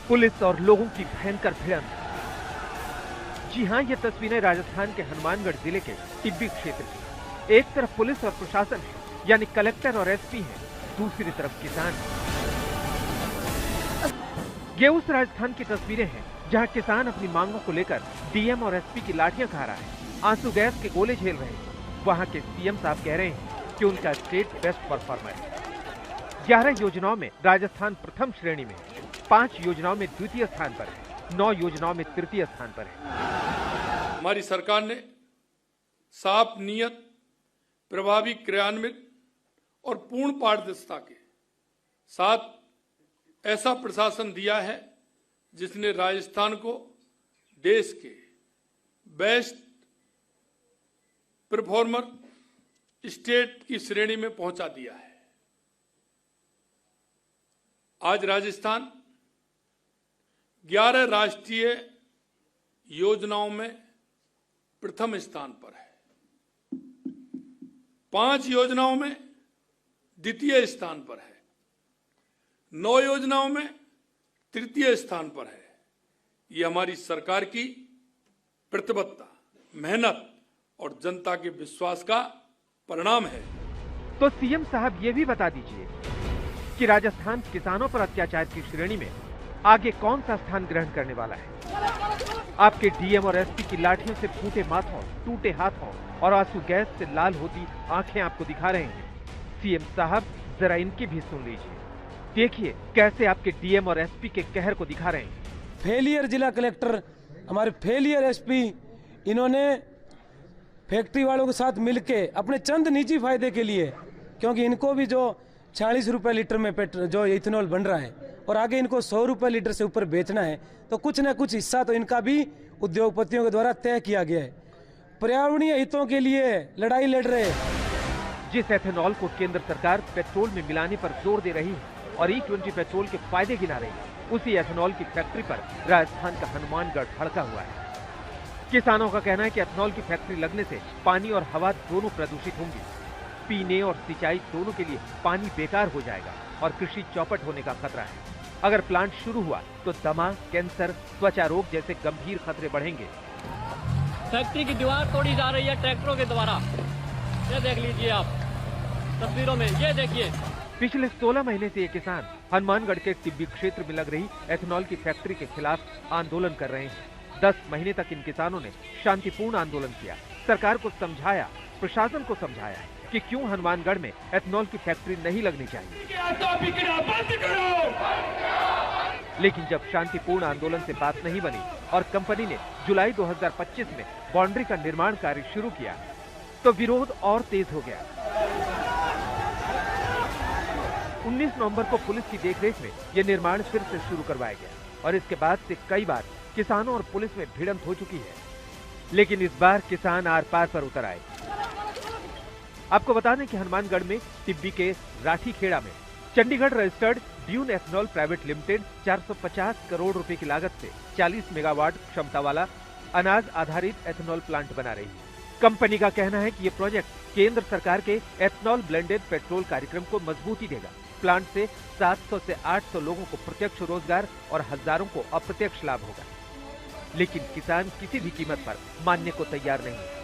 Police और लोगों की भयंकर भिड़ंत। जी हां, ये तस्वीरें राजस्थान के हनुमानगढ़ जिले के टिब्बी क्षेत्र की। एक तरफ पुलिस और प्रशासन है, यानी कलेक्टर और एसपी हैं, दूसरी तरफ किसान। ये उस राजस्थान की तस्वीरें हैं जहां किसान अपनी मांगों को लेकर डीएम और एसपी की लाठियां खा रहा है, आंसू गैस के गोले झेल रहे हैं। वहां के सीएम साहब कह रहे हैं कि उनका स्टेट बेस्ट परफॉर्मर है। 11 योजनाओं में राजस्थान प्रथम श्रेणी में है, 5 योजनाओं में द्वितीय स्थान पर है, 9 योजनाओं में तृतीय स्थान पर है। हमारी सरकार ने साफ नियत, प्रभावी क्रियान्वित और पूर्ण पारदर्शिता के साथ ऐसा प्रशासन दिया है जिसने राजस्थान को देश के बेस्ट परफॉर्मर स्टेट की श्रेणी में पहुंचा दिया है। आज राजस्थान 11 राष्ट्रीय योजनाओं में प्रथम स्थान पर है, 5 योजनाओं में द्वितीय स्थान पर है, 9 योजनाओं में तृतीय स्थान पर है। ये हमारी सरकार की प्रतिबद्धता, मेहनत और जनता के विश्वास का परिणाम है। तो सीएम साहब ये भी बता दीजिए कि राजस्थान किसानों पर अत्याचार की श्रेणी में आगे कौन सा स्थान ग्रहण करने वाला है। आपके डीएम और एसपी की लाठियों से फूटे माथों, टूटे हाथों और आंसू गैस से लाल होती आंखें आपको दिखा रहे हैं। सीएम साहब जरा इनकी भी सुन लीजिए, देखिए कैसे आपके डीएम और एसपी के कहर को दिखा रहे हैं। फेलियर जिला कलेक्टर, हमारे फेलियर एसपी, इन्होंने फैक्ट्री वालों के साथ मिलके अपने चंद निजी फायदे के लिए, क्योंकि इनको भी जो 40 रुपए लीटर में जो इथेनॉल बन रहा है और आगे इनको 100 रुपए लीटर से ऊपर बेचना है, तो कुछ न कुछ हिस्सा तो इनका भी उद्योगपतियों के द्वारा तय किया गया है। पर्यावरणीय हितों के लिए लड़ाई लड़ रहे। जिस एथेनॉल को केंद्र सरकार पेट्रोल में मिलाने पर जोर दे रही है और E20 पेट्रोल के फायदे गिना रही है, उसी एथेनॉल की फैक्ट्री पर राजस्थान का हनुमानगढ़ भड़का हुआ है। किसानों का कहना है कि एथेनॉल की फैक्ट्री लगने से पानी और हवा दोनों प्रदूषित होंगी। पीने और सिंचाई दोनों के लिए पानी बेकार हो जाएगा और कृषि चौपट होने का खतरा है। अगर प्लांट शुरू हुआ तो दमा, कैंसर, त्वचा रोग जैसे गंभीर खतरे बढ़ेंगे। फैक्ट्री की दीवार तोड़ी जा रही है ट्रैक्टरों के द्वारा, ये देख लीजिए आप तस्वीरों में, ये देखिए। पिछले 16 महीने से ये किसान हनुमानगढ़ के टिब्बी क्षेत्र में लग रही एथेनॉल की फैक्ट्री के खिलाफ आंदोलन कर रहे हैं। 10 महीने तक इन किसानों ने शांतिपूर्ण आंदोलन किया, सरकार को समझाया, प्रशासन को समझाया कि क्यों हनुमानगढ़ में एथेनॉल की फैक्ट्री नहीं लगनी चाहिए। लेकिन जब शांतिपूर्ण आंदोलन से बात नहीं बनी और कंपनी ने जुलाई 2025 में बाउंड्री का निर्माण कार्य शुरू किया, तो विरोध और तेज हो गया। 19 नवंबर को पुलिस की देखरेख में यह निर्माण फिर से शुरू करवाया गया और इसके बाद से कई बार किसानों और पुलिस में भिड़ंत हो चुकी है। लेकिन इस बार किसान आर पार पर उतर आए। आपको बता दें कि हनुमानगढ़ में टिब्बी के राठीखेड़ा में Chandigarh registered dune ethanol private limited 450 crore रुपए की लागत से 40 मेगावाट क्षमता वाला अनाज आधारित एथेनॉल प्लांट बना रही है। कंपनी का कहना है कि ये प्रोजेक्ट केंद्र सरकार के एथेनॉल ब्लेंडेड पेट्रोल कार्यक्रम को मजबूती देगा। प्लांट से 700 से 800 लोगों को प्रत्यक्ष रोजगार और हजारों को अप्रत्यक्ष लाभ होगा। लेकिन किसान किसी भी कीमत पर मानने को तैयार नहीं है।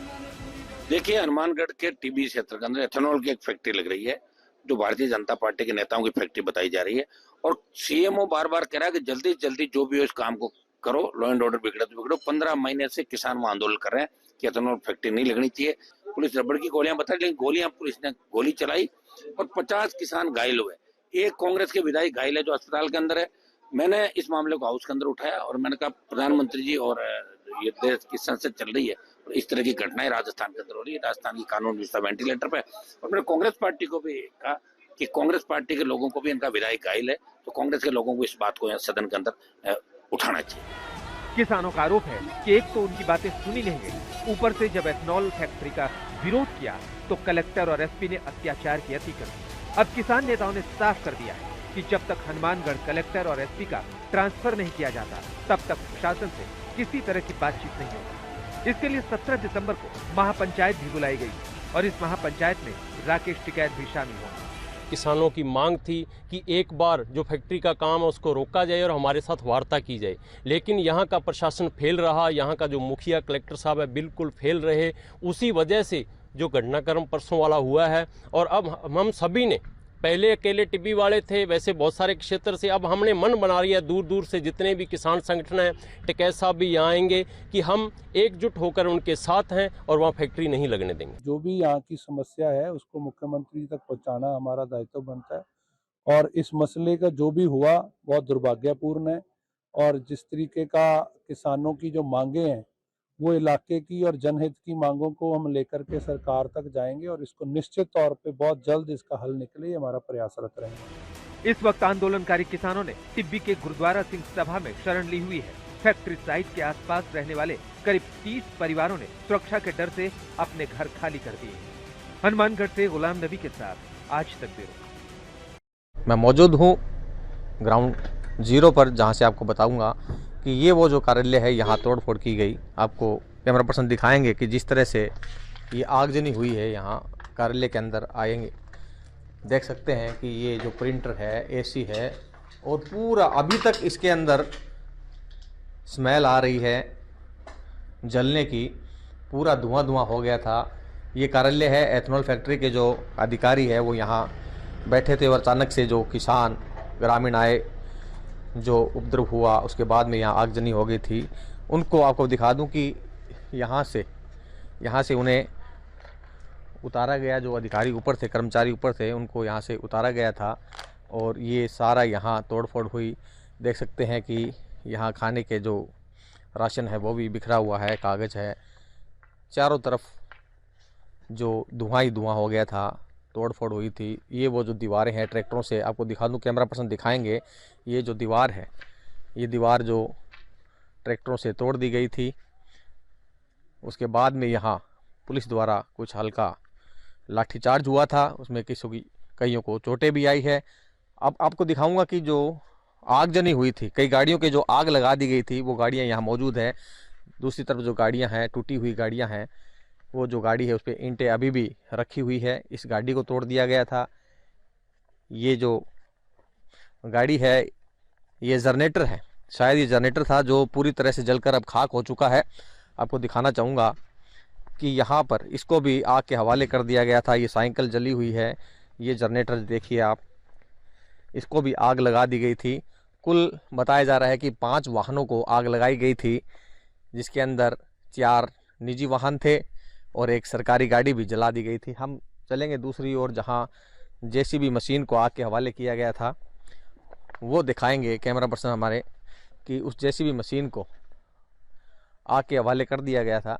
देखिए, हनुमानगढ़ के टिब्बी क्षेत्र के अंदर एथेनॉल की एक फैक्ट्री लग रही है, जो भारतीय जनता पार्टी के नेताओं की फैक्ट्री बताई जा रही है। और सीएमओ बार बार कह रहा है कि जल्दी से जल्दी जो भी हो इस काम को करो, लॉ एंड ऑर्डर बिगड़े तो बिगड़ो। 15 महीने से किसान वहां आंदोलन कर रहे हैं कि एथेनॉल फैक्ट्री नहीं लगनी चाहिए। पुलिस रबड़ की गोलियां बता रही, लेकिन गोलियां पुलिस ने गोली चलाई और 50 किसान घायल हुए। एक कांग्रेस के विधायक घायल है जो अस्पताल के अंदर है। मैंने इस मामले को हाउस के अंदर उठाया और मैंने कहा प्रधानमंत्री जी, और ये देश की संसद चल रही है और इस तरह की घटनाएं राजस्थान के अंदर हो रही है, राजस्थान की कानून व्यवस्था वेंटिलेटर पे। और मैंने कांग्रेस पार्टी को भी कहा कि कांग्रेस पार्टी के लोगों को भी इनका विधायक घायल है, तो कांग्रेस के लोगों को इस बात को सदन के अंदर उठाना चाहिए। किसानों का आरोप है कि एक तो उनकी बातें सुनी नहीं गई, ऊपर से जब एथेनॉल फैक्ट्री का विरोध किया तो कलेक्टर और एसपी ने अत्याचार की अति कर दी। अब किसान नेताओं ने साफ कर दिया है कि जब तक हनुमानगढ़ कलेक्टर और एसपी का ट्रांसफर नहीं किया जाता, तब तक प्रशासन से किसी तरह की बातचीत नहीं होगी। इसके लिए 17 दिसंबर को महापंचायत भी बुलाई गई। और इस महापंचायत में राकेश टिकैत भी शामिल होंगे। किसानों की मांग थी कि एक बार जो फैक्ट्री का काम है उसको रोका जाए और हमारे साथ वार्ता की जाए, लेकिन यहाँ का प्रशासन फेल रहा, यहाँ का जो मुखिया कलेक्टर साहब है बिल्कुल फेल रहे। उसी वजह से जो घटनाक्रम परसों वाला हुआ है, और अब हम सभी ने, पहले अकेले टिब्बी वाले थे, वैसे बहुत सारे क्षेत्र से अब हमने मन बना लिया, दूर दूर से जितने भी किसान संगठन हैं, टिकैत साहब भी यहाँ आएंगे कि हम एकजुट होकर उनके साथ हैं और वहाँ फैक्ट्री नहीं लगने देंगे। जो भी यहाँ की समस्या है उसको मुख्यमंत्री तक पहुँचाना हमारा दायित्व बनता है, और इस मसले का जो भी हुआ बहुत दुर्भाग्यपूर्ण है, और जिस तरीके का किसानों की जो मांगे हैं वो इलाके की और जनहित की मांगों को हम लेकर के सरकार तक जाएंगे, और इसको निश्चित तौर पे बहुत जल्द इसका हल निकले, हमारा प्रयासरत रहेंगे। इस वक्त आंदोलनकारी किसानों ने टिब्बी के गुरुद्वारा सिंह सभा में शरण ली हुई है। फैक्ट्री साइट के आसपास रहने वाले करीब 30 परिवारों ने सुरक्षा के डर से अपने घर खाली कर दिए। हनुमानगढ़ से गुलाम नबी के साथ आज तक ब्यूरो। मैं मौजूद हूँ ग्राउंड जीरो पर, जहाँ से आपको बताऊंगा कि ये वो जो कार्यालय है यहाँ तोड़फोड़ की गई। आपको कैमरा पर्सन दिखाएंगे कि जिस तरह से ये आगजनी हुई है यहाँ कार्यालय के अंदर आएंगे, देख सकते हैं कि ये जो प्रिंटर है, एसी है, और पूरा अभी तक इसके अंदर स्मेल आ रही है जलने की, पूरा धुआं धुआं हो गया था। ये कार्यालय है एथेनॉल फैक्ट्री के जो अधिकारी है वो यहाँ बैठे थे, और अचानक से जो किसान ग्रामीण आए, जो उपद्रव हुआ, उसके बाद में यहाँ आगजनी हो गई थी। उनको आपको दिखा दूं कि यहाँ से उन्हें उतारा गया, जो अधिकारी ऊपर थे, कर्मचारी ऊपर थे, उनको यहाँ से उतारा गया था, और ये सारा यहाँ तोड़फोड़ हुई। देख सकते हैं कि यहाँ खाने के जो राशन है वो भी बिखरा हुआ है, कागज़ है, चारों तरफ जो धुआं ही धुआं हो गया था, तोड़फोड़ हुई थी। ये वो जो दीवारें हैं ट्रैक्टरों से, आपको दिखा दूं, कैमरा पर्सन दिखाएंगे, ये जो दीवार है, ये दीवार जो ट्रैक्टरों से तोड़ दी गई थी। उसके बाद में यहाँ पुलिस द्वारा कुछ हल्का लाठीचार्ज हुआ था, उसमें कईयों को चोटें भी आई है। अब आपको दिखाऊंगा कि जो आगजनी हुई थी, कई गाड़ियों के जो आग लगा दी गई थी वो गाड़ियाँ यहाँ मौजूद है। दूसरी तरफ जो गाड़ियाँ हैं, टूटी हुई गाड़ियाँ हैं, वो जो गाड़ी है उस पर ईंटें अभी भी रखी हुई है। इस गाड़ी को तोड़ दिया गया था। ये जो गाड़ी है ये जनरेटर है, शायद ये जनरेटर था जो पूरी तरह से जलकर अब खाक हो चुका है। आपको दिखाना चाहूँगा कि यहाँ पर इसको भी आग के हवाले कर दिया गया था। ये साइकिल जली हुई है, ये जनरेटर देखिए आप, इसको भी आग लगा दी गई थी। कुल बताया जा रहा है कि 5 वाहनों को आग लगाई गई थी, जिसके अंदर 4 निजी वाहन थे और एक सरकारी गाड़ी भी जला दी गई थी। हम चलेंगे दूसरी ओर, जहाँ जेसीबी मशीन को आग के हवाले किया गया था, वो दिखाएंगे कैमरा पर्सन हमारे कि उस जेसीबी मशीन को आग के हवाले कर दिया गया था।